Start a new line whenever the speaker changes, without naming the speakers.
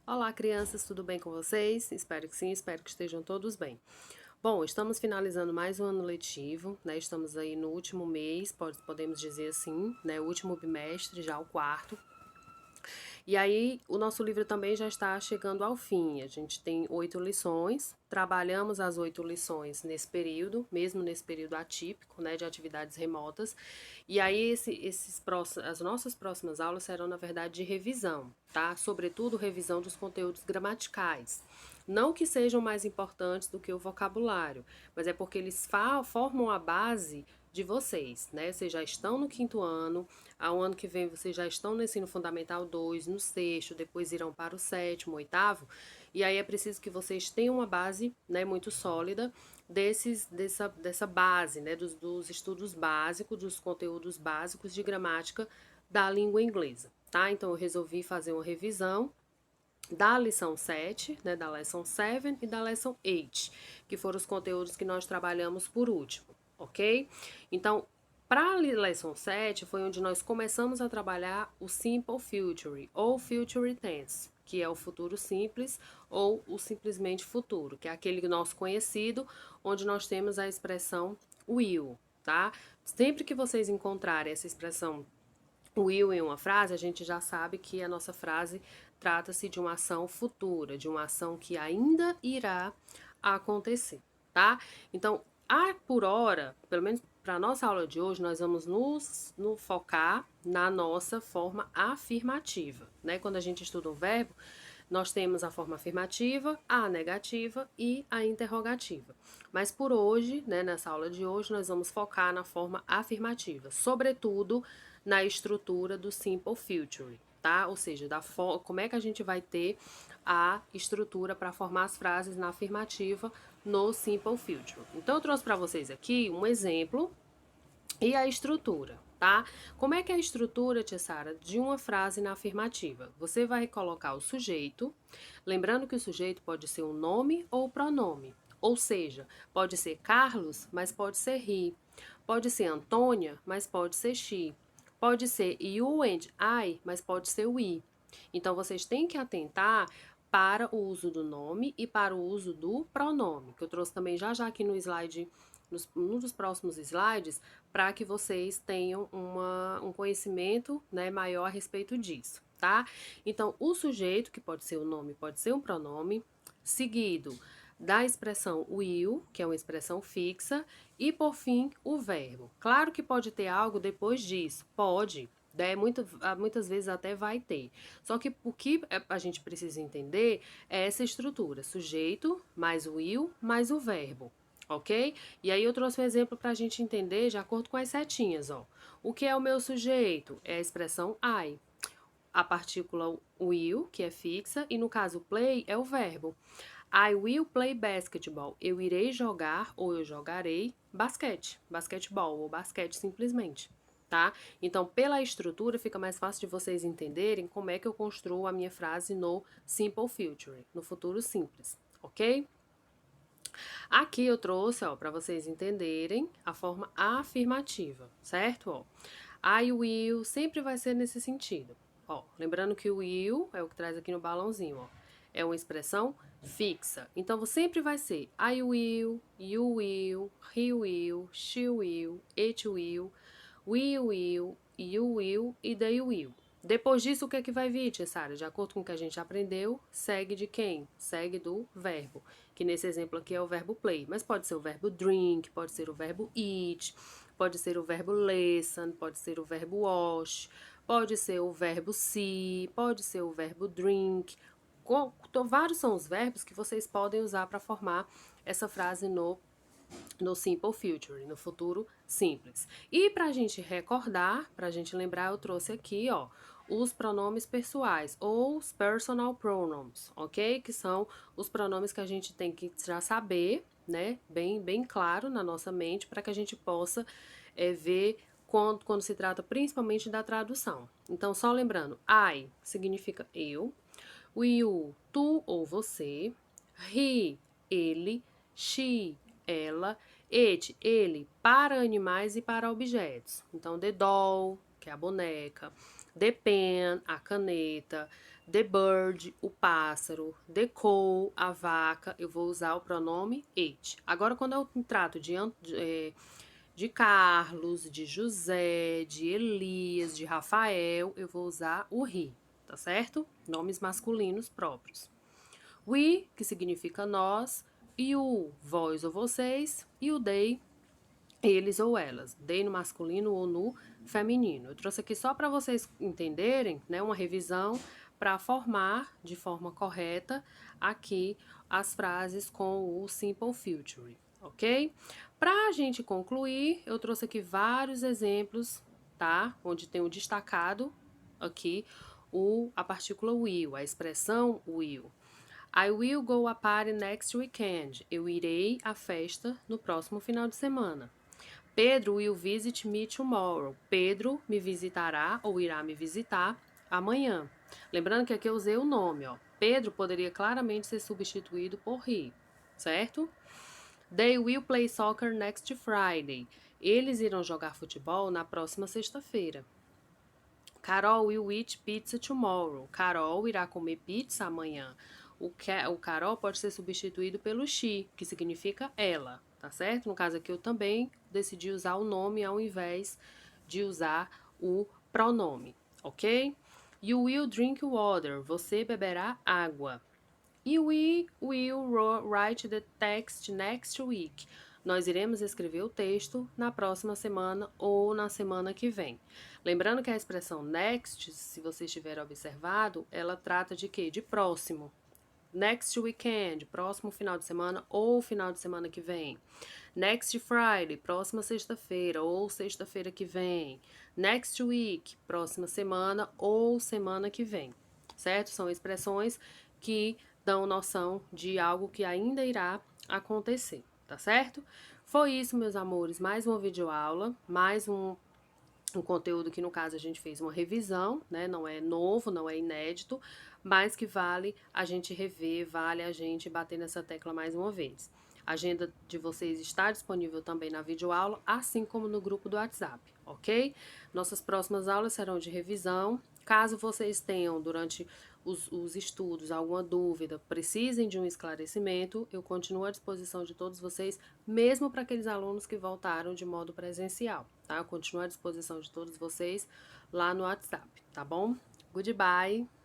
Olá, crianças, tudo bem com vocês? Espero que sim, espero que estejam todos bem. Bom, estamos finalizando mais um ano letivo, né? Estamos aí no último mês, podemos dizer assim, né? O último bimestre, já o quarto. E aí, o nosso livro também já está chegando ao fim. A gente tem 8 lições, trabalhamos as 8 lições nesse período, mesmo nesse período atípico, né, de atividades remotas. E aí, as nossas próximas aulas serão, na verdade, de revisão, tá? Sobretudo, revisão dos conteúdos gramaticais. Não que sejam mais importantes do que o vocabulário, mas é porque eles formam a base de vocês, né? Vocês já estão no quinto ano, ao ano que vem vocês já estão no ensino fundamental 2, no sexto, depois irão para o sétimo, oitavo, e aí é preciso que vocês tenham uma base, né, muito sólida dessa base, né, dos estudos básicos, dos conteúdos básicos de gramática da língua inglesa, tá? Então eu resolvi fazer uma revisão da lição 7, né, da lesson 7 e da lesson 8, que foram os conteúdos que nós trabalhamos por último, ok? Então, para a lesson 7 foi onde nós começamos a trabalhar o simple future ou future tense, que é o futuro simples ou o simplesmente futuro, que é aquele nosso conhecido, onde nós temos a expressão will, tá? Sempre que vocês encontrarem essa expressão will em uma frase, a gente já sabe que a nossa frase trata-se de uma ação futura, de uma ação que ainda irá acontecer, tá? Então, por hora, pelo menos para a nossa aula de hoje, nós vamos nos focar na nossa forma afirmativa, né? Quando a gente estuda um verbo, nós temos a forma afirmativa, a negativa e a interrogativa. Mas por hoje, né, nessa aula de hoje, nós vamos focar na forma afirmativa, sobretudo na estrutura do simple future, tá? Ou seja, como é que a gente vai ter a estrutura para formar as frases na afirmativa no simple future. Então eu trouxe para vocês aqui um exemplo e a estrutura, tá? Como é que é a estrutura, Tia Sara, de uma frase na afirmativa? Você vai colocar o sujeito, lembrando que o sujeito pode ser um nome ou pronome. Ou seja, pode ser Carlos, mas pode ser he. Pode ser Antônia, mas pode ser she. Pode ser you and I, mas pode ser we. Então, vocês têm que atentar para o uso do nome e para o uso do pronome, que eu trouxe também já aqui no slide, num dos próximos slides, para que vocês tenham um conhecimento, né, maior a respeito disso, tá? Então, o sujeito, que pode ser o nome, pode ser um pronome, seguido da expressão will, que é uma expressão fixa, e por fim o verbo. Claro que pode ter algo depois disso, pode, né? Muitas vezes até vai ter. Só que o que a gente precisa entender é essa estrutura: sujeito mais o will mais o verbo. Ok? E aí eu trouxe um exemplo para a gente entender de acordo com as setinhas, ó. O que é o meu sujeito? É a expressão I. A partícula will, que é fixa, e no caso play é o verbo. I will play basketball. Eu irei jogar ou eu jogarei basquete, basquetebol ou basquete simplesmente, tá? Então, pela estrutura fica mais fácil de vocês entenderem como é que eu construo a minha frase no simple future, no futuro simples, ok? Aqui eu trouxe, ó, para vocês entenderem a forma afirmativa, certo? Ó, I will sempre vai ser nesse sentido. Ó, lembrando que o will é o que traz aqui no balãozinho, ó. É uma expressão fixa. Então, sempre vai ser I will, you will, he will, she will, it will, we will, you will e they will. Depois disso, o que é que vai vir, Tia Sara? De acordo com o que a gente aprendeu, segue de quem? Segue do verbo, que nesse exemplo aqui é o verbo play, mas pode ser o verbo drink, pode ser o verbo eat, pode ser o verbo listen, pode ser o verbo wash, pode ser o verbo see, pode ser o verbo drink. Vários são os verbos que vocês podem usar para formar essa frase no simple future, no futuro simples. E para a gente recordar, para a gente lembrar, eu trouxe aqui, ó, os pronomes pessoais ou os personal pronouns, ok? Que são os pronomes que a gente tem que já saber, né? Bem claro na nossa mente para que a gente possa ver quando se trata principalmente da tradução. Então, só lembrando, I significa eu, you, tu ou você, he, ele, she, ela, it, ele, para animais e para objetos. Então, the doll, que é a boneca, The pen, a caneta. The bird, o pássaro. The cow, a vaca. Eu vou usar o pronome it. Agora, quando eu trato de Carlos, de José, de Elias, de Rafael, eu vou usar o he, tá certo? Nomes masculinos próprios. We, que significa nós, you, vós ou vocês, e o they, eles ou elas. They no masculino ou no feminino. Eu trouxe aqui só para vocês entenderem, né, uma revisão para formar de forma correta aqui as frases com o simple future, ok? Para a gente concluir, eu trouxe aqui vários exemplos, tá? Onde tem o destacado aqui a partícula will, a expressão will. I will go a party next weekend. Eu irei à festa no próximo final de semana. Pedro will visit me tomorrow. Pedro me visitará ou irá me visitar amanhã. Lembrando que aqui eu usei o nome, ó. Pedro poderia claramente ser substituído por he, certo? They will play soccer next Friday. Eles irão jogar futebol na próxima sexta-feira. Carol will eat pizza tomorrow. Carol irá comer pizza amanhã. O Carol pode ser substituído pelo she, que significa ela, tá certo? No caso aqui eu também decidi usar o nome ao invés de usar o pronome, ok? You will drink water. Você beberá água. E we will write the text next week. Nós iremos escrever o texto na próxima semana ou na semana que vem. Lembrando que a expressão next, se vocês tiverem observado, ela trata de quê? De próximo. Next weekend, próximo final de semana ou final de semana que vem. Next Friday, próxima sexta-feira ou sexta-feira que vem. Next week, próxima semana ou semana que vem. Certo? São expressões que dão noção de algo que ainda irá acontecer, tá certo? Foi isso, meus amores, mais uma videoaula, mais um conteúdo que no caso a gente fez uma revisão, né? Não é novo, não é inédito, mas que vale a gente rever, vale a gente bater nessa tecla mais uma vez. A agenda de vocês está disponível também na videoaula, assim como no grupo do WhatsApp, ok? Nossas próximas aulas serão de revisão. Caso vocês tenham, durante os estudos, alguma dúvida, precisem de um esclarecimento, eu continuo à disposição de todos vocês, mesmo para aqueles alunos que voltaram de modo presencial, tá? Eu continuo à disposição de todos vocês lá no WhatsApp, tá bom? Goodbye!